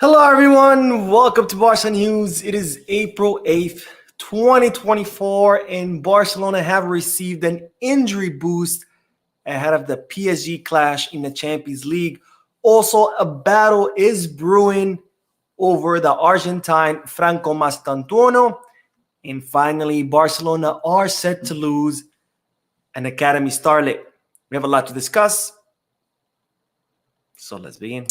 Hello, everyone. Welcome to Barca News. It is April 8th, 2024, and Barcelona have received an injury boost ahead of the PSG clash in the Champions League. Also, a battle is brewing over the Argentine Franco Mastantuono. And finally, Barcelona are set to lose an academy starlet. We have a lot to discuss, so let's begin.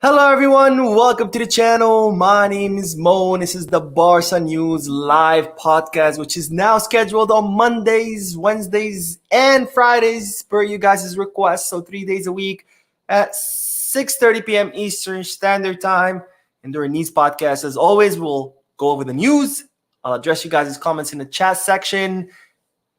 Hello everyone, welcome to the channel. My name is Mo and this is the Barca News live podcast, which is now scheduled on Mondays, Wednesdays, and Fridays per you guys' request. So 3 days a week at 6:30 p.m. Eastern Standard Time. And during these podcasts, as always, we'll go over the news. I'll address you guys' comments in the chat section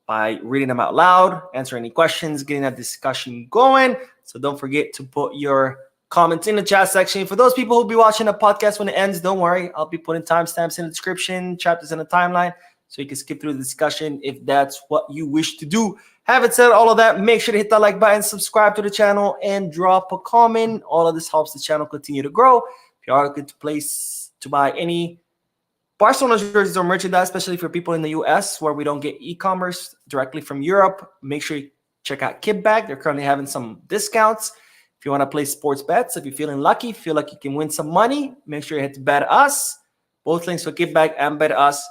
by reading them out loud, answer any questions, getting that discussion going. So don't forget to put your comments in the chat section. For those people who'll be watching the podcast when it ends, don't worry. I'll be putting timestamps in the description, chapters in the timeline, so you can skip through the discussion if that's what you wish to do. Having said all of that, make sure to hit that like button, subscribe to the channel, and drop a comment. All of this helps the channel continue to grow. If you are looking to buy any Barcelona jerseys or merchandise, especially for people in the US where we don't get e-commerce directly from Europe, make sure you check out Kickback. They're currently having some discounts. If you want to play sports bets, if you're feeling lucky, feel like you can win some money, make sure you hit Bet Us. Both links for Kickback and Bet Us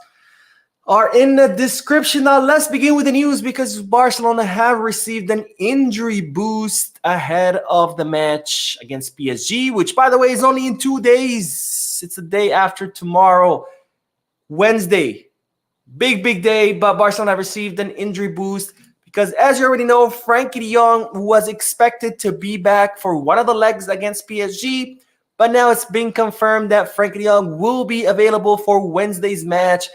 are in the description. Now let's begin with the news because Barcelona have received an injury boost ahead of the match against PSG, which, by the way, is only in 2 days. It's the day after tomorrow, Wednesday. Big day, but Barcelona have received an injury boost. Because as you already know, Frankie de Jong was expected to be back for one of the legs against PSG, but now it's been confirmed that Frankie de Jong will be available for Wednesday's match,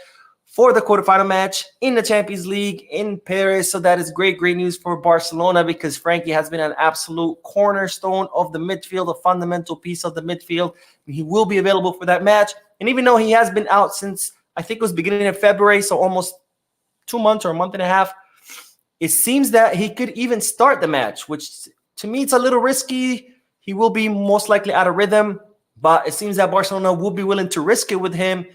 for the quarterfinal match in the Champions League in Paris. So that is great news for Barcelona because Frankie has been an absolute cornerstone of the midfield, a fundamental piece of the midfield. And he will be available for that match. And even though he has been out since, I think it was beginning of February, so almost 2 months or a month and a half, it seems that he could even start the match, which to me it's a little risky. He will be most likely out of rhythm, but it seems that Barcelona will be willing to risk it with him,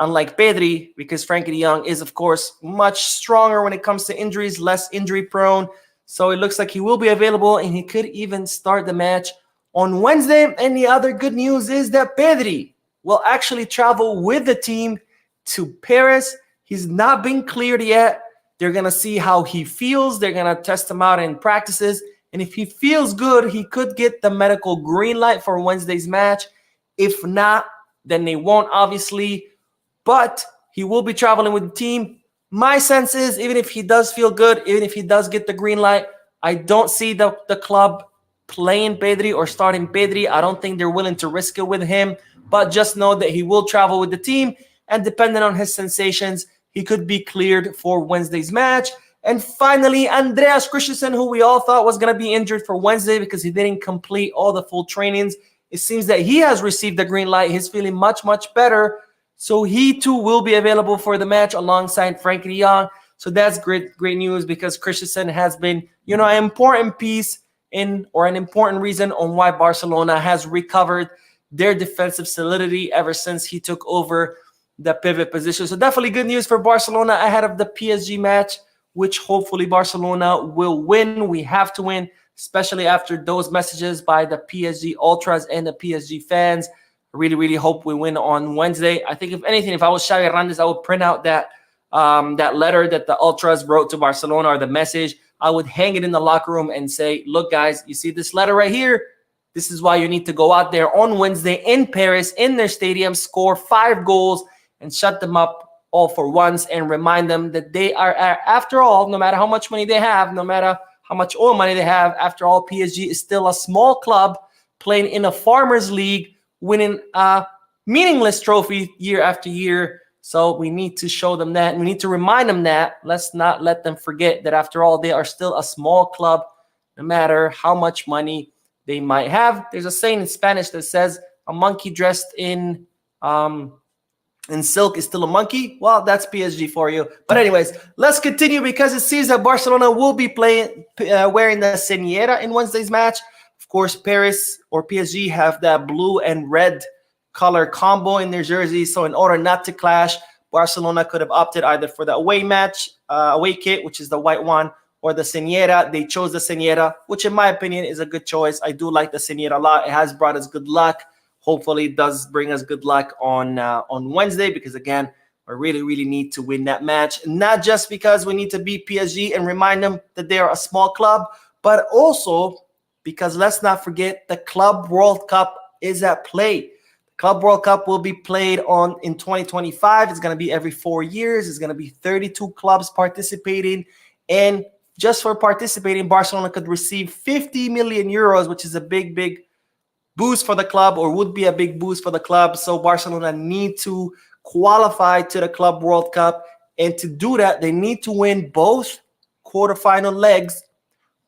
unlike Pedri, because Frankie de Jong is, of course, much stronger when it comes to injuries, less injury prone. So it looks like he will be available and he could even start the match on Wednesday. And the other good news is that Pedri will actually travel with the team to Paris. He's not been cleared yet. They're going to see how he feels. They're going to test him out in practices. And if he feels good, he could get the medical green light for Wednesday's match. If not, then they won't, obviously. But he will be traveling with the team. My sense is, even if he does feel good, even if he does get the green light, I don't see the club playing Pedri or starting Pedri. I don't think they're willing to risk it with him. But just know that he will travel with the team. And depending on his sensations, he could be cleared for Wednesday's match. And finally, Andreas Christensen, who we all thought was going to be injured for Wednesday because he didn't complete all the full trainings. It seems that he has received the green light. He's feeling much better. So he too will be available for the match alongside Frankie de Jong. So that's great news because Christensen has been, an important piece or an important reason on why Barcelona has recovered their defensive solidity ever since he took over the pivot position. So definitely good news for Barcelona ahead of the PSG match, which hopefully Barcelona will win. We have to win, especially after those messages by the PSG Ultras and the PSG fans. I really hope we win on Wednesday. I think if anything, if I was Xavi Hernandez, I would print out that letter that the Ultras wrote to Barcelona, or the message. I would hang it in the locker room and say, look, guys, you see this letter right here? This is why you need to go out there on Wednesday in Paris, in their stadium, score 5 goals, and shut them up all for once and remind them that they are, after all, no matter how much money they have, no matter how much oil money they have, after all, PSG is still a small club playing in a farmers league, winning a meaningless trophy year after year. So we need to show them that. And we need to remind them that. Let's not let them forget that after all, they are still a small club, no matter how much money they might have. There's a saying in Spanish that says a monkey dressed in silk is still a monkey. Well, that's PSG for you. But anyways, let's continue because it seems that Barcelona will be wearing the Señera in Wednesday's match. Of course, Paris or PSG have that blue and red color combo in their jerseys. So in order not to clash, Barcelona could have opted either for the away kit, which is the white one, or the Señera. They chose the Señera, which in my opinion is a good choice. I do like the Señera a lot. It has brought us good luck. Hopefully it does bring us good luck on Wednesday because, again, we really, really need to win that match. Not just because we need to beat PSG and remind them that they are a small club, but also because let's not forget the Club World Cup is at play. The Club World Cup will be played in 2025. It's going to be every 4 years. It's going to be 32 clubs participating. And just for participating, Barcelona could receive 50 million euros, which is a big, big boost for the club, or would be a big boost for the club. So Barcelona need to qualify to the Club World Cup. And to do that, they need to win both quarterfinal legs,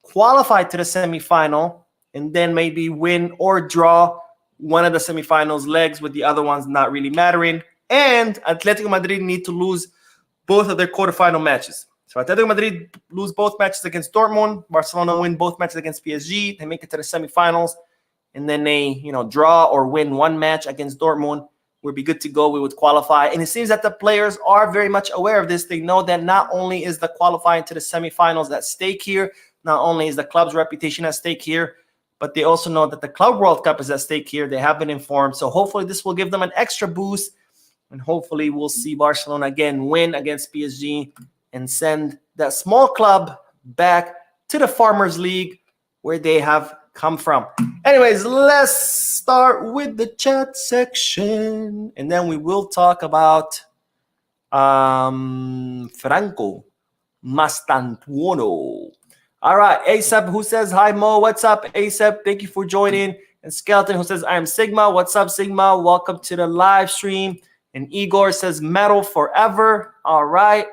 qualify to the semifinal, and then maybe win or draw one of the semifinals legs with the other ones not really mattering. And Atletico Madrid need to lose both of their quarterfinal matches. So Atletico Madrid lose both matches against Dortmund. Barcelona win both matches against PSG. They make it to the semifinals. And then they, draw or win one match against Dortmund. We'd be good to go. We would qualify. And it seems that the players are very much aware of this. They know that not only is the qualifying to the semifinals at stake here, not only is the club's reputation at stake here, but they also know that the Club World Cup is at stake here. They have been informed. So hopefully this will give them an extra boost. And hopefully we'll see Barcelona again win against PSG and send that small club back to the Farmers League where they have come from. Anyways, let's start with the chat section, and then we will talk about Franco Mastantuono. All right, ASAP, who says, hi, Mo. What's up, ASAP? Thank you for joining. And Skeleton, who says, I am Sigma. What's up, Sigma? Welcome to the live stream. And Igor says, metal forever. All right.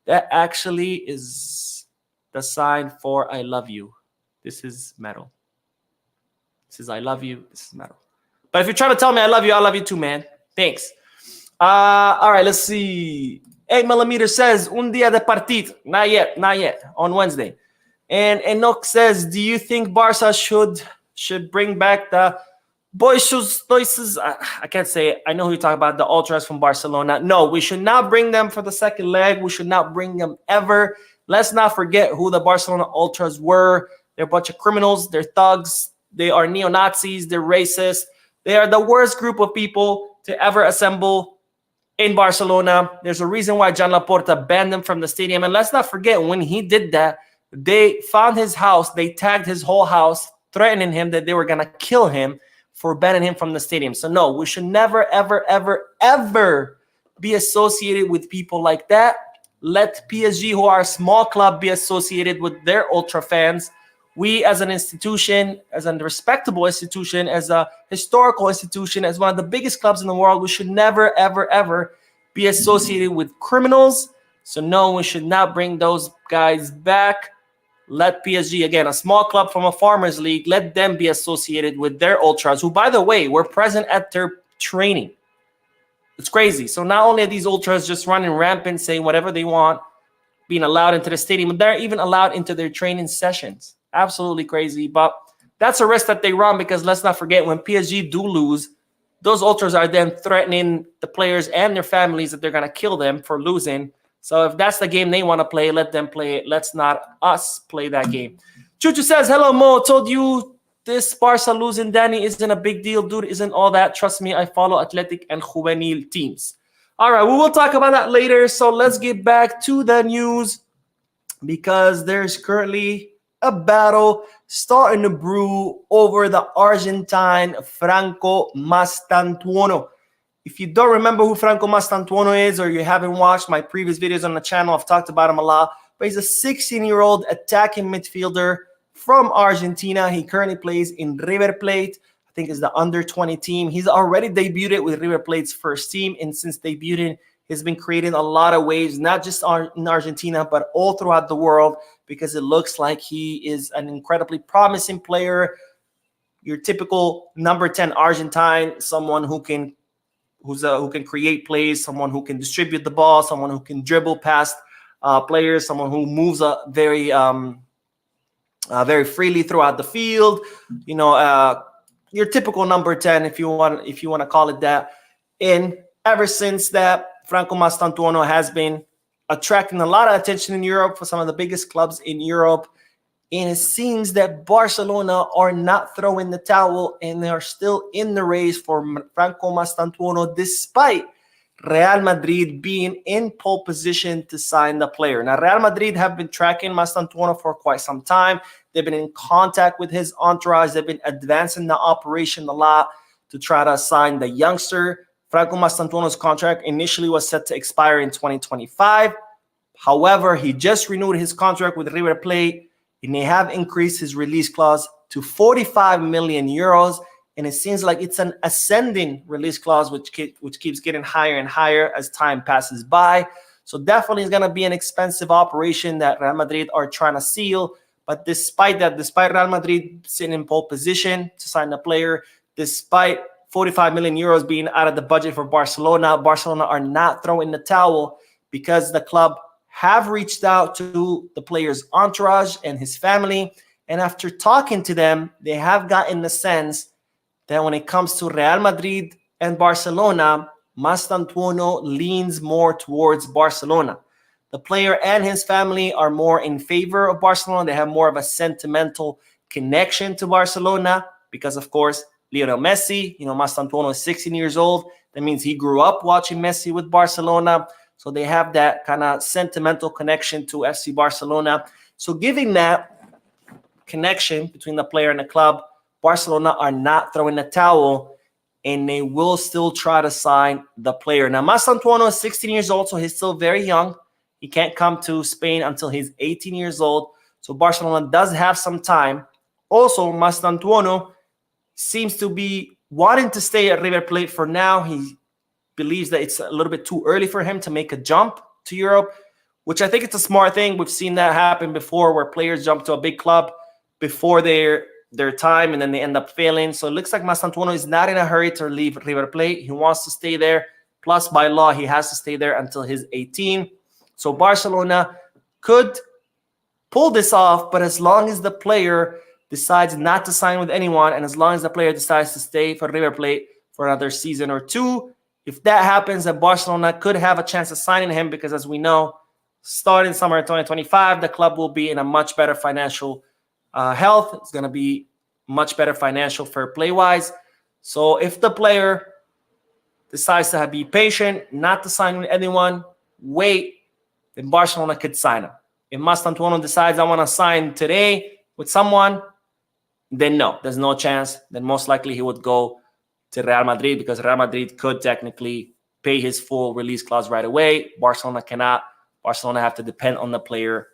That actually is the sign for I love you. This is metal. This is I love you. This is metal. But if you're trying to tell me I love you too, man. Thanks. All right, let's see. 8mm says, un día de partido. Not yet. On Wednesday. And Enoch says, do you think Barca should bring back the boisos? I can't say it. I know who you're talking about, the ultras from Barcelona. No, we should not bring them for the second leg. We should not bring them ever. Let's not forget who the Barcelona ultras were. They're a bunch of criminals. They're thugs. They are neo-Nazis. They're racist. They are the worst group of people to ever assemble in Barcelona. There's a reason why Joan Laporta banned them from the stadium. And let's not forget, when he did that, they found his house. They tagged his whole house, threatening him that they were going to kill him for banning him from the stadium. So no, we should never, ever, ever, ever be associated with people like that. Let PSG, who are a small club, be associated with their ultra fans. We as an institution, as a respectable institution, as a historical institution, as one of the biggest clubs in the world, we should never, ever, ever be associated with criminals. So no, we should not bring those guys back. Let PSG, again, a small club from a farmers league, let them be associated with their ultras, who, by the way, were present at their training. It's crazy. So not only are these ultras just running rampant, saying whatever they want, being allowed into the stadium, but they're even allowed into their training sessions. Absolutely crazy. But that's a risk that they run, because let's not forget, when PSG do lose, those ultras are then threatening the players and their families that they're going to kill them for losing. So if that's the game they want to play, let them play it. Let's not us play that game. Chuchu says, hello, Mo. Told you this Barca losing Dani isn't a big deal. Dude, isn't all that. Trust me, I follow athletic and juvenil teams. All right, we will talk about that later. So let's get back to the news, because there's currently a battle starting to brew over the Argentine Franco Mastantuono. If you don't remember who Franco Mastantuono is, or you haven't watched my previous videos on the channel, I've talked about him a lot. But he's a 16-year-old attacking midfielder from Argentina. He currently plays in River Plate. I think it's the under-20 team. He's already debuted with River Plate's first team, and since debuting He's been creating a lot of waves, not just in Argentina, but all throughout the world, because it looks like he is an incredibly promising player. Your typical number 10 Argentine, someone who can create plays, someone who can distribute the ball, someone who can dribble past players, someone who moves very freely throughout the field. Your typical number 10, if you want to call it that. And ever since that, Franco Mastantuono has been attracting a lot of attention in Europe for some of the biggest clubs in Europe. And it seems that Barcelona are not throwing the towel, and they are still in the race for Franco Mastantuono, despite Real Madrid being in pole position to sign the player. Now, Real Madrid have been tracking Mastantuono for quite some time. They've been in contact with his entourage. They've been advancing the operation a lot to try to sign the youngster. Franco Mastantuono's contract initially was set to expire in 2025. However, he just renewed his contract with River Plate, and they have increased his release clause to 45 million euros. And it seems like it's an ascending release clause, which keeps getting higher and higher as time passes by. So definitely it's going to be an expensive operation that Real Madrid are trying to seal. But despite that, despite Real Madrid sitting in pole position to sign the player, despite 45 million euros being out of the budget for Barcelona, Barcelona are not throwing the towel, because the club have reached out to the player's entourage and his family. And after talking to them, they have gotten the sense that when it comes to Real Madrid and Barcelona, Mastantuono leans more towards Barcelona. The player and his family are more in favor of Barcelona. They have more of a sentimental connection to Barcelona because, of course, Lionel Messi, Mastantuono is 16 years old. That means he grew up watching Messi with Barcelona. So they have that kind of sentimental connection to FC Barcelona. So given that connection between the player and the club, Barcelona are not throwing the towel, and they will still try to sign the player. Now, Mastantuono is 16 years old, so he's still very young. He can't come to Spain until he's 18 years old. So Barcelona does have some time. Also, Mastantuono seems to be wanting to stay at River Plate for now. He believes that it's a little bit too early for him to make a jump to Europe, which I think it's a smart thing. We've seen that happen before, where players jump to a big club before their time, and then they end up failing. So it looks like Mastantuono is not in a hurry to leave River Plate. He wants to stay there. Plus, by law, he has to stay there until he's 18. So Barcelona could pull this off, but as long as the player decides not to sign with anyone, and as long as the player decides to stay for River Plate for another season or two, if that happens, then Barcelona could have a chance of signing him, because as we know, starting summer 2025, the club will be in a much better financial health. It's going to be much better financial fair play-wise. So if the player decides to be patient, not to sign with anyone, wait, then Barcelona could sign him. If Mastantuono decides I want to sign today with someone, then no, there's no chance. Then most likely he would go to Real Madrid, because Real Madrid could technically pay his full release clause right away. Barcelona cannot. Barcelona have to depend on the player,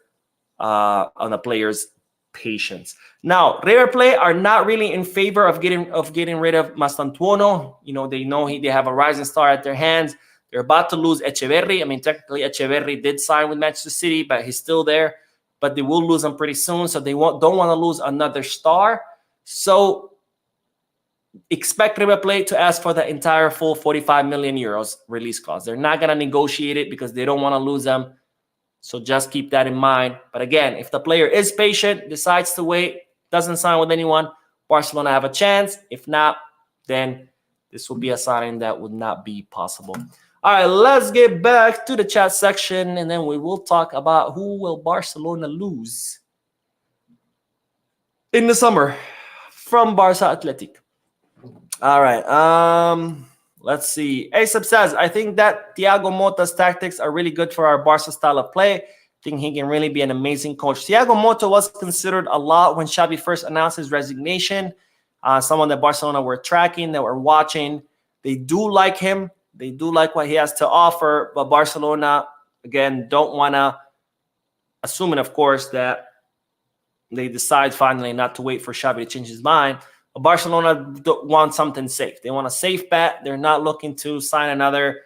on the player's patience. Now, River Plate are not really in favor of getting rid of Mastantuono. They know they have a rising star at their hands. They're about to lose Echeverri. I mean, technically, Echeverri did sign with Manchester City, but he's still there. But they will lose him pretty soon, so they don't want to lose another star. So expect River Plate to ask for the entire full 45 million euros release clause. They're not going to negotiate it because they don't want to lose them. So just keep that in mind. But again, if the player is patient, decides to wait, doesn't sign with anyone, Barcelona have a chance. If not, then this will be a signing that would not be possible. All right, let's get back to the chat section, and then we will talk about who will Barcelona lose in the summer from Barca Athletic. All right, let's see. Asap says, I think that Thiago Motta's tactics are really good for our Barca style of play. I think he can really be an amazing coach. Thiago Motta was considered a lot when Xavi first announced his resignation. Someone that Barcelona were tracking, that were watching. They do like him. They do like what he has to offer. But Barcelona, again, don't want to, assuming, of course, that they decide finally not to wait for Xavi to change his mind. But Barcelona want something safe. They want a safe bet. They're not looking to sign another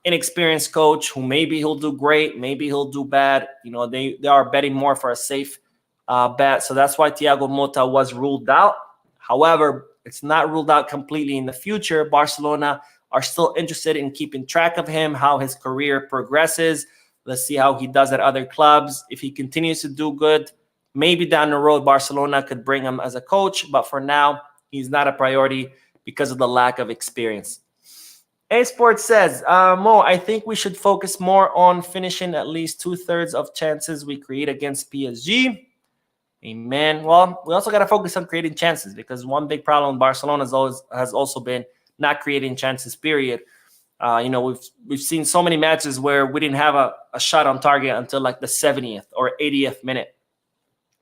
inexperienced coach who maybe he'll do great, maybe he'll do bad. They are betting more for a safe bet. So that's why Thiago Mota was ruled out. However, it's not ruled out completely in the future. Barcelona are still interested in keeping track of him, how his career progresses. Let's see how he does at other clubs. If he continues to do good, maybe down the road, Barcelona could bring him as a coach. But for now, he's not a priority because of the lack of experience. A Sports says, Mo, I think we should focus more on finishing at least 2/3 of chances we create against PSG. Amen. Well, we also got to focus on creating chances, because one big problem in Barcelona has also been not creating chances, period. We've seen so many matches where we didn't have a shot on target until like the 70th or 80th minute.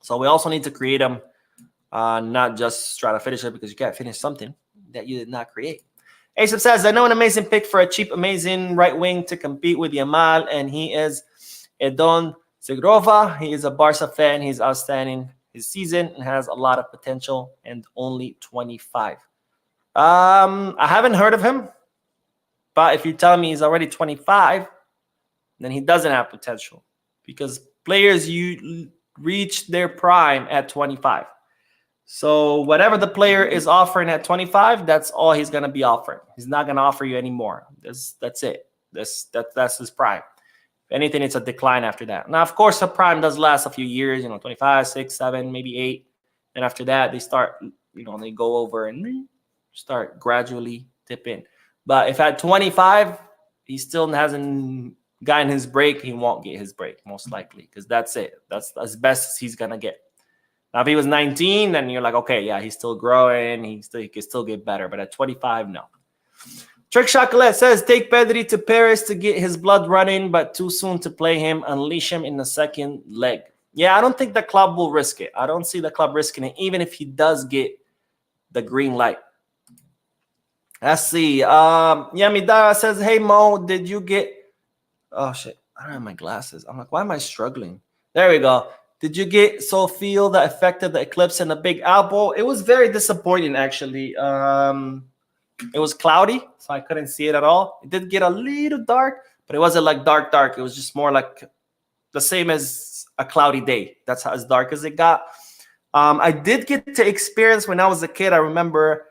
So we also need to create them, not just try to finish it, because you can't finish something that you did not create. Asap says, I know an amazing pick for a cheap, amazing right wing to compete with Yamal, and he is Edon Segrova. He is a Barca fan. He's outstanding his season and has a lot of potential, and only 25. I haven't heard of him, but if you tell me he's already 25, then he doesn't have potential, because players you reach their prime at 25. So whatever the player is offering at 25, that's all he's going to be offering. He's not going to offer you any more. That's it. That's his prime. If anything, it's a decline after that. Now, of course, the prime does last a few years, 25, 6, 7, maybe 8. And after that, they start, they go over and start gradually dipping. But if at 25, he still hasn't gotten his break, he won't get his break, most likely, because that's it. That's as best as he's going to get. Now, if he was 19, then you're like, okay, yeah, he's still growing. He can still get better. But at 25, no. Trick Chocolate says, take Pedri to Paris to get his blood running, but too soon to play him. Unleash him in the second leg. Yeah, I don't think the club will risk it. I don't see the club risking it, even if he does get the green light. Let's see. Midara says, hey, Mo, did you get... Oh, shit. I don't have my glasses. I'm like, why am I struggling? There we go. Did you get so feel that affected the eclipse and the Big Apple? It was very disappointing, actually. It was cloudy, so I couldn't see it at all. It did get a little dark, but it wasn't like dark. It was just more like the same as a cloudy day. That's how as dark as it got. I did get to experience when I was a kid. I remember,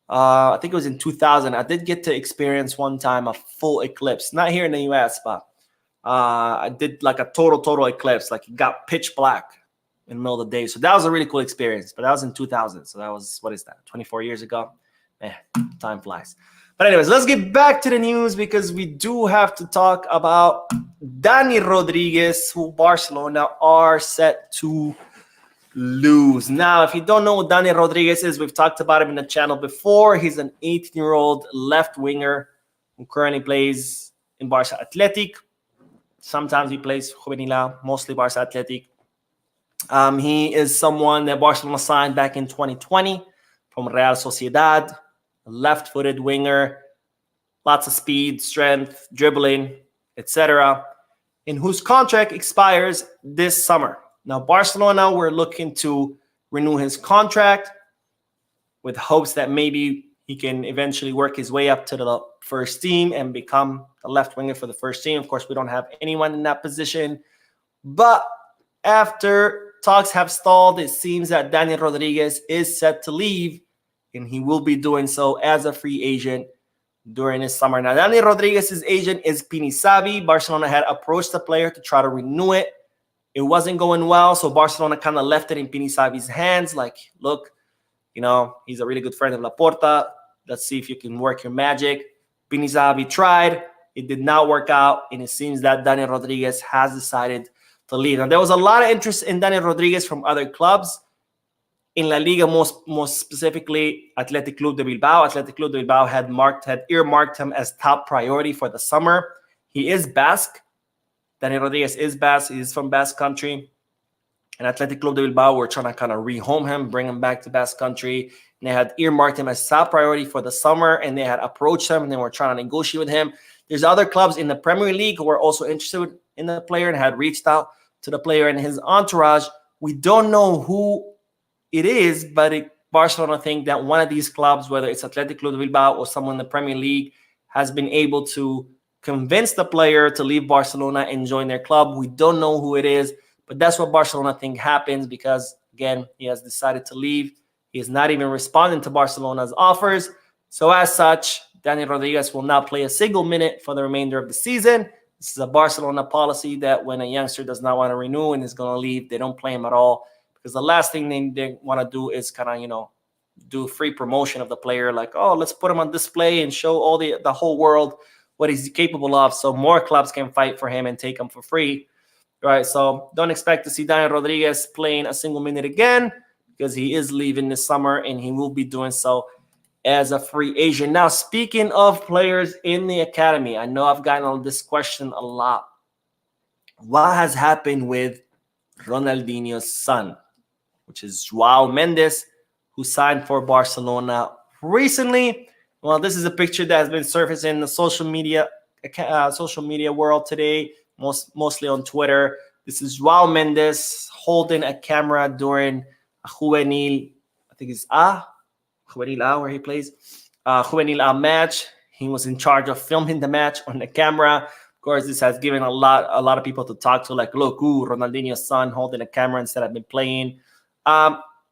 I think it was in 2000. I did get to experience one time a full eclipse. Not here in the U.S., but I did like a total eclipse. Like it got pitch black in the middle of the day. So that was a really cool experience. But that was in 2000. So that was, what is that, 24 years ago? Time flies. But anyways, let's get back to the news, because we do have to talk about Dani Rodriguez, who Barcelona are set to lose. Now, if you don't know what Dani Rodriguez is, we've talked about him in the channel before. He's an 18-year-old left winger who currently plays in Barca Athletic. Sometimes he plays Juvenil, mostly Barca Athletic. He is someone that Barcelona signed back in 2020 from Real Sociedad, a left-footed winger, lots of speed, strength, dribbling, etc., in whose contract expires this summer. Now, Barcelona were looking to renew his contract with hopes that maybe he can eventually work his way up to the first team and become a left winger for the first team. Of course, we don't have anyone in that position. But after talks have stalled, it seems that Dani Rodriguez is set to leave, and he will be doing so as a free agent during this summer. Now, Dani Rodriguez's agent is Pinisavi. Barcelona had approached the player to try to renew it. It wasn't going well, so Barcelona kind of left it in Pinisavi's hands. Like, look, he's a really good friend of Laporta. Let's see if you can work your magic. Pinisavi tried. It did not work out, and it seems that Dani Rodriguez has decided to leave. Now, there was a lot of interest in Dani Rodriguez from other clubs. In La Liga, most specifically, Athletic Club de Bilbao. Athletic Club de Bilbao had earmarked him as top priority for the summer. He is Basque. Dani Rodriguez is Basque. He is from Basque country. And Athletic Club de Bilbao were trying to kind of rehome him, bring him back to Basque country. And they had earmarked him as top priority for the summer, and they had approached him, and they were trying to negotiate with him. There's other clubs in the Premier League who were also interested in the player and had reached out to the player and his entourage. We don't know who it is, but Barcelona think that one of these clubs, whether it's Athletic Club de Bilbao or someone in the Premier League, has been able to convince the player to leave Barcelona and join their club. We don't know who it is, but that's what Barcelona think happens because, again, he has decided to leave. He is not even responding to Barcelona's offers. So as such, Dani Rodriguez will not play a single minute for the remainder of the season. This is a Barcelona policy that when a youngster does not want to renew and is going to leave, they don't play him at all because the last thing they want to do is kind of, do free promotion of the player, like, oh, let's put him on display and show all the whole world what he's capable of so more clubs can fight for him and take him for free, right? So don't expect to see Dani Rodriguez playing a single minute again because he is leaving this summer and he will be doing so as a free agent. Now, speaking of players in the academy, I know I've gotten this question a lot. What has happened with Ronaldinho's son, which is Joao Mendes, who signed for Barcelona recently? Well, this is a picture that has been surfacing in the social media world today, mostly on Twitter. This is Joao Mendes holding a camera during a juvenil, I think it's juvenil A, where he plays juvenil A match. He was in charge of filming the match on the camera. Of course, this has given a lot of people to talk to, like, look, Ronaldinho's son holding a camera instead of been playing.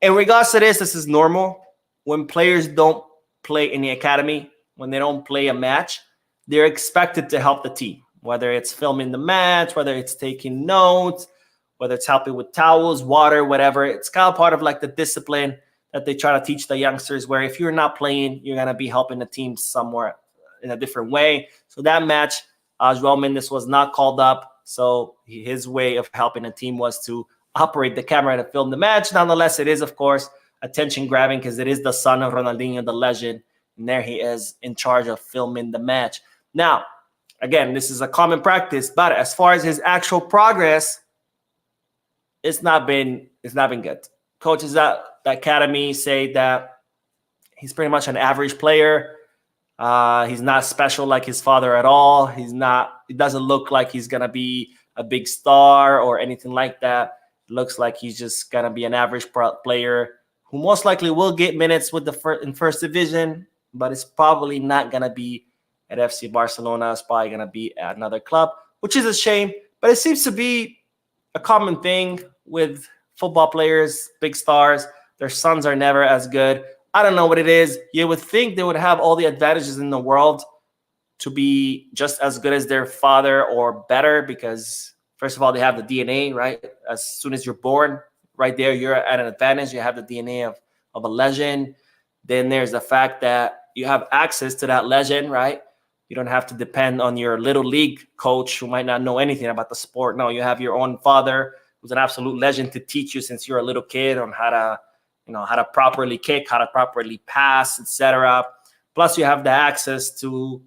In regards to this is normal. When players don't play in the academy, when they don't play a match, they're expected to help the team, whether it's filming the match, whether it's taking notes, whether it's helping with towels, water, whatever. It's kind of part of like the discipline that they try to teach the youngsters, where if you're not playing, you're going to be helping the team somewhere in a different way. So that match, Joao Mendes was not called up. So his way of helping the team was to operate the camera to film the match. Nonetheless, it is, of course, attention grabbing because it is the son of Ronaldinho, the legend. And there he is in charge of filming the match. Now, again, this is a common practice, but as far as his actual progress, it's not been good. Coaches at the academy say that he's pretty much an average player. He's not special like his father at all. It doesn't look like he's going to be a big star or anything like that. It looks like he's just going to be an average player who most likely will get minutes with in first division, but it's probably not going to be at FC Barcelona. It's probably going to be at another club, which is a shame, but it seems to be a common thing with football players, big stars. Their sons are never as good. I don't know what it is. You would think they would have all the advantages in the world to be just as good as their father or better because, first of all, they have the DNA, right? As soon as you're born, right there, you're at an advantage. You have the DNA of a legend. Then there's the fact that you have access to that legend, right? You don't have to depend on your little league coach who might not know anything about the sport. No, you have your own father who's an absolute legend to teach you since you're a little kid on how to properly kick, how to properly pass, etc. Plus, you have the access to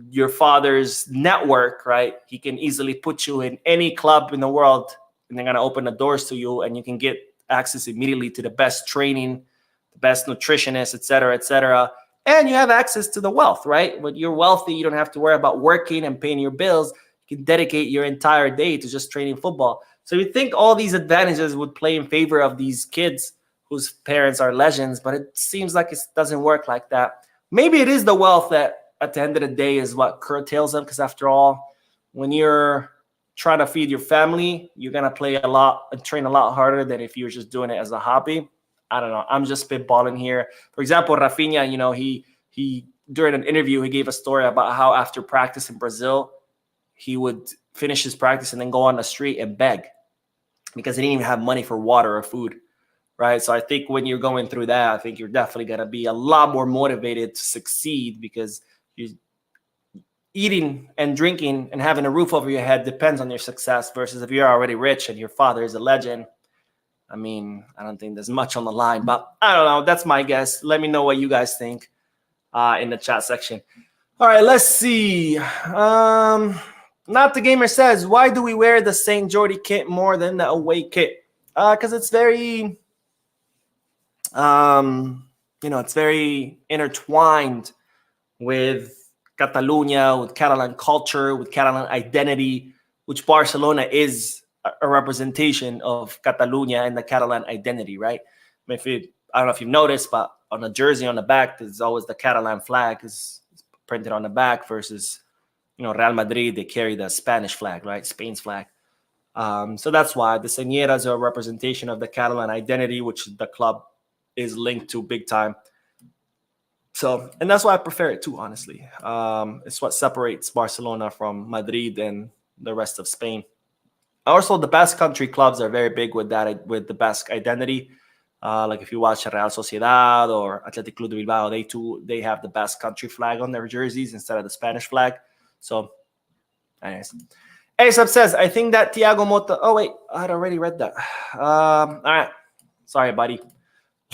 your father's network, right? He can easily put you in any club in the world, and they're going to open the doors to you, and you can get access immediately to the best training, the best nutritionist, etc., etc. And you have access to the wealth, right? When you're wealthy, you don't have to worry about working and paying your bills. You can dedicate your entire day to just training football. So you think all these advantages would play in favor of these kids whose parents are legends, but it seems like it doesn't work like that. Maybe it is the wealth that at the end of the day is what curtails them, because after all, when you're trying to feed your family, you're going to play a lot and train a lot harder than if you're just doing it as a hobby. I don't know. I'm just spitballing here. For example, Rafinha, he during an interview, he gave a story about how after practice in Brazil, he would finish his practice and then go on the street and beg because he didn't even have money for water or food, right? So I think when you're going through that, I think you're definitely going to be a lot more motivated to succeed because you're eating and drinking and having a roof over your head depends on your success versus if you're already rich and your father is a legend. I mean, I don't think there's much on the line, but I don't know. That's my guess. Let me know what you guys think in the chat section. All right, let's see. Not the Gamer says, why do we wear the St. Jordi kit more than the away kit? Because it's very, it's very intertwined with Catalonia, with Catalan culture, with Catalan identity, which Barcelona is a representation of Catalonia and the Catalan identity, right? I don't know if you've noticed, but on the jersey on the back, there's always the Catalan flag is printed on the back versus Real Madrid, they carry the Spanish flag, right? Spain's flag. So that's why the Señeras are a representation of the Catalan identity, which the club is linked to big time. So, and that's why I prefer it too, honestly. It's what separates Barcelona from Madrid and the rest of Spain. Also, the Basque country clubs are very big with that, with the Basque identity. Like if you watch Real Sociedad or Athletic Club de Bilbao, they have the Basque country flag on their jerseys instead of the Spanish flag. So, anyways. ASAP says, I think that Thiago Motta. Oh, wait, I had already read that. All right. Sorry, buddy.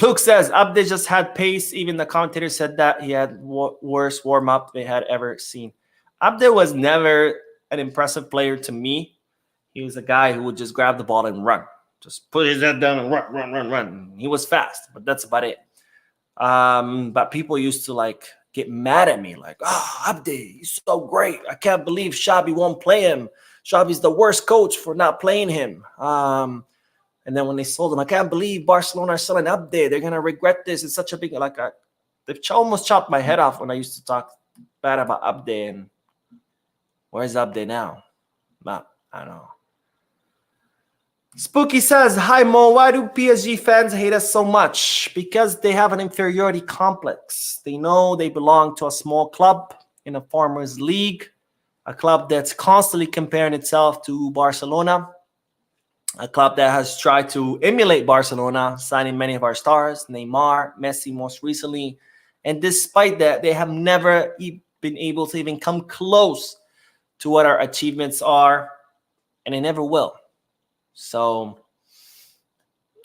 Luke says, Abde just had pace. Even the commentator said that he had worst warm-up they had ever seen. Abde was never an impressive player to me. He was a guy who would just grab the ball and run. Just put his head down and run. He was fast, but that's about it. But people used to get mad at me, Abde, he's so great. I can't believe Xabi won't play him. Xabi's the worst coach for not playing him. And then when they sold him, I can't believe Barcelona are selling Abde. They're gonna regret this. It's such a big they've almost chopped my head off when I used to talk bad about Abde. And where's Abde now? I don't know. Spooky says, hi Mo, why do PSG fans hate us so much? Because they have an inferiority complex. They know they belong to a small club in a farmers league, a club that's constantly comparing itself to Barcelona, a club that has tried to emulate Barcelona, signing many of our stars, Neymar, Messi most recently. And despite that, they have never been able to even come close to what our achievements are, and they never will. So,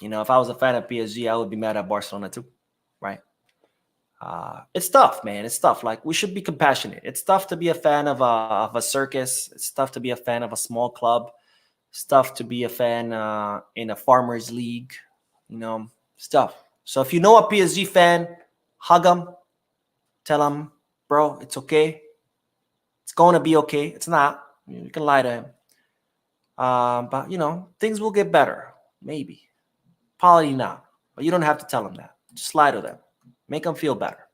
if I was a fan of PSG, I would be mad at Barcelona too, right? It's tough, man. It's tough. We should be compassionate. It's tough to be a fan of a circus. It's tough to be a fan of a small club. It's tough to be a fan in a farmers league. It's tough. So if you know a PSG fan, hug him. Tell him, bro, it's okay. It's going to be okay. It's not. You can lie to him. But, things will get better. Maybe. Probably not. But you don't have to tell them that. Just lie to them. Make them feel better.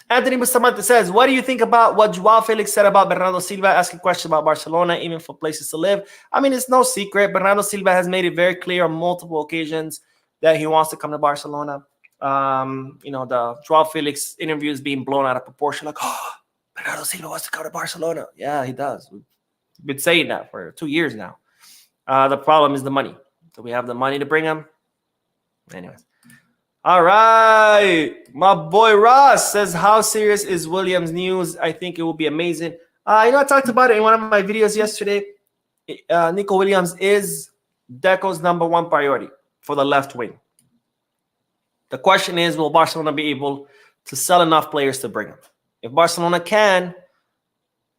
Anthony Bustamante says, what do you think about what Joao Felix said about Bernardo Silva asking questions about Barcelona, even for places to live? I mean, it's no secret. Bernardo Silva has made it very clear on multiple occasions that he wants to come to Barcelona. The Joao Felix interview is being blown out of proportion. Bernardo Silva wants to come to Barcelona. Yeah, he does. We've been saying that for 2 years now. The problem is the money. Do we have the money to bring him? Anyways. All right. My boy Ross says, how serious is Williams' news? I think it will be amazing. I talked about it in one of my videos yesterday. Nico Williams is Deco's #1 priority for the left wing. The question is, will Barcelona be able to sell enough players to bring him? If Barcelona can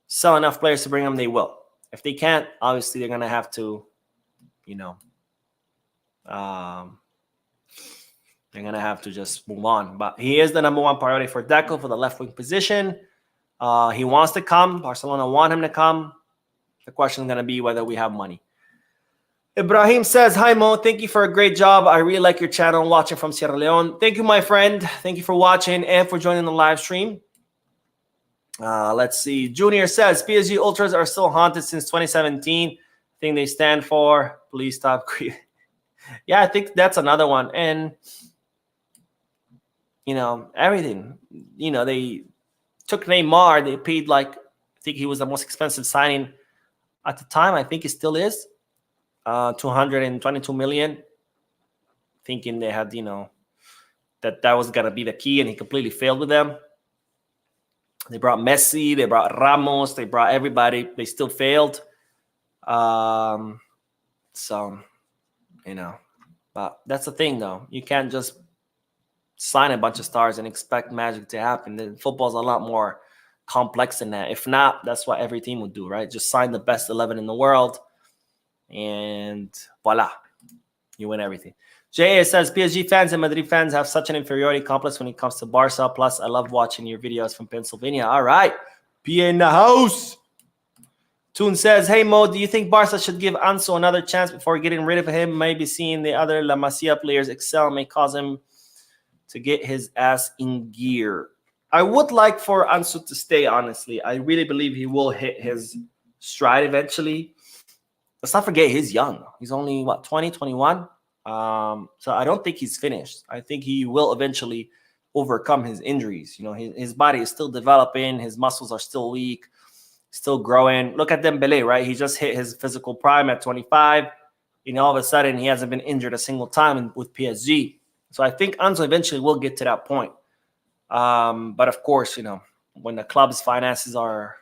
sell enough players to bring him, they will. If they can't, obviously they're going to have to, they're going to have to just move on. But he is the #1 priority for Deco for the left wing position. He wants to come. Barcelona want him to come. The question is going to be whether we have money. Ibrahim says, hi, Mo. Thank you for a great job. I really like your channel, watching from Sierra Leone. Thank you, my friend. Thank you for watching and for joining the live stream. Let's see. Junior says, PSG Ultras are still haunted since 2017. Thing they stand for, please stop. Yeah, I think that's another one. And, everything. They took Neymar. They paid I think he was the most expensive signing at the time. I think he still is. 222 million. Thinking they had, that was going to be the key, and he completely failed with them. They brought Messi. They brought Ramos. They brought everybody. They still failed. But that's the thing, though. You can't just sign a bunch of stars and expect magic to happen. Football's a lot more complex than that. If not, that's what every team would do, right? Just sign the best 11 in the world, and voila, you win everything. J.A. says, PSG fans and Madrid fans have such an inferiority complex when it comes to Barca. Plus, I love watching your videos from Pennsylvania. All right. PA in the house. Toon says, hey, Mo, do you think Barca should give Ansu another chance before getting rid of him? Maybe seeing the other La Masia players excel may cause him to get his ass in gear. I would like for Ansu to stay, honestly. I really believe he will hit his stride eventually. Let's not forget he's young. He's only, what, 20, 21? So I don't think he's finished. I think he will eventually overcome his injuries. You know, his body is still developing. His muscles are still weak, still growing. Look at Dembele, right? He just hit his physical prime at 25. You know, all of a sudden he hasn't been injured a single time with PSG. So I think Ansu eventually will get to that point. But of course, you know, when the club's finances are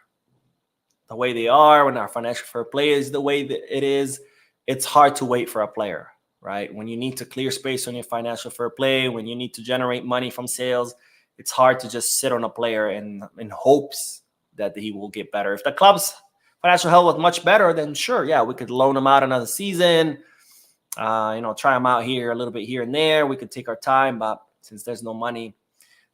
the way they are, when our financial fair play is the way that it is, it's hard to wait for a player, right? When you need to clear space on your financial fair play, when you need to generate money from sales, it's hard to just sit on a player in hopes that he will get better. If the club's financial health was much better, then sure, yeah, we could loan him out another season, try him out here a little bit here and there. We could take our time, but since there's no money,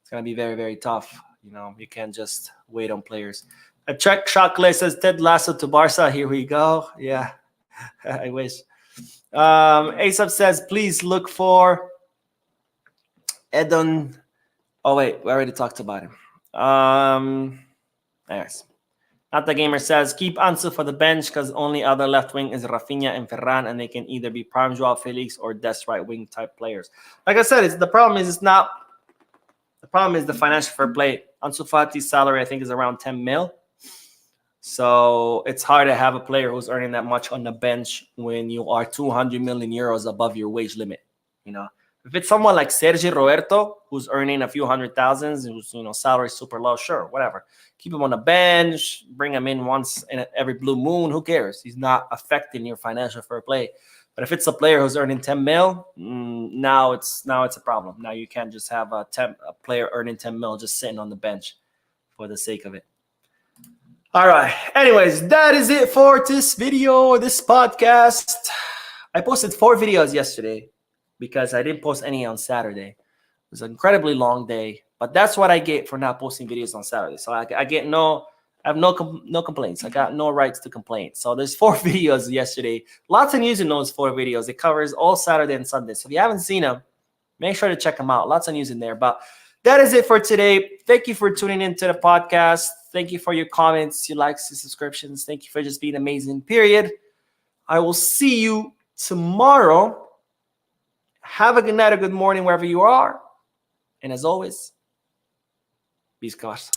it's going to be very, very tough. You know, you can't just wait on players. A check chocolate says Ted Lasso to Barca. Here we go. Yeah, I wish. Asap says, please look for Edon. Oh, wait, we already talked about him. Anyways. Not the Gamer says, keep Ansu for the bench because only other left wing is Rafinha and Ferran, and they can either be prime Joao Felix or Des right wing type players. Like I said, the problem is the financial fair play. Ansu Fati's salary, I think, is around 10 mil. So it's hard to have a player who's earning that much on the bench when you are 200 million euros above your wage limit. You know, if it's someone like Sergi Roberto, who's earning a few hundred thousands, whose salary is super low, sure, whatever. Keep him on the bench, bring him in once in every blue moon. Who cares? He's not affecting your financial fair play. But if it's a player who's earning 10 mil, now it's a problem. Now you can't just have a player earning 10 mil just sitting on the bench for the sake of it. All right. Anyways, that is it for this video, this podcast. I posted 4 videos yesterday because I didn't post any on Saturday. It was an incredibly long day, but that's what I get for not posting videos on Saturday. So I have no complaints. I got no rights to complain. So there's 4 videos yesterday. Lots of news in those 4 videos. It covers all Saturday and Sunday. So if you haven't seen them, make sure to check them out. Lots of news in there. But that is it for today. Thank you for tuning into the podcast. Thank you for your comments, your likes, your subscriptions. Thank you for just being amazing, period. I will see you tomorrow. Have a good night or good morning wherever you are. And as always, peace, guys.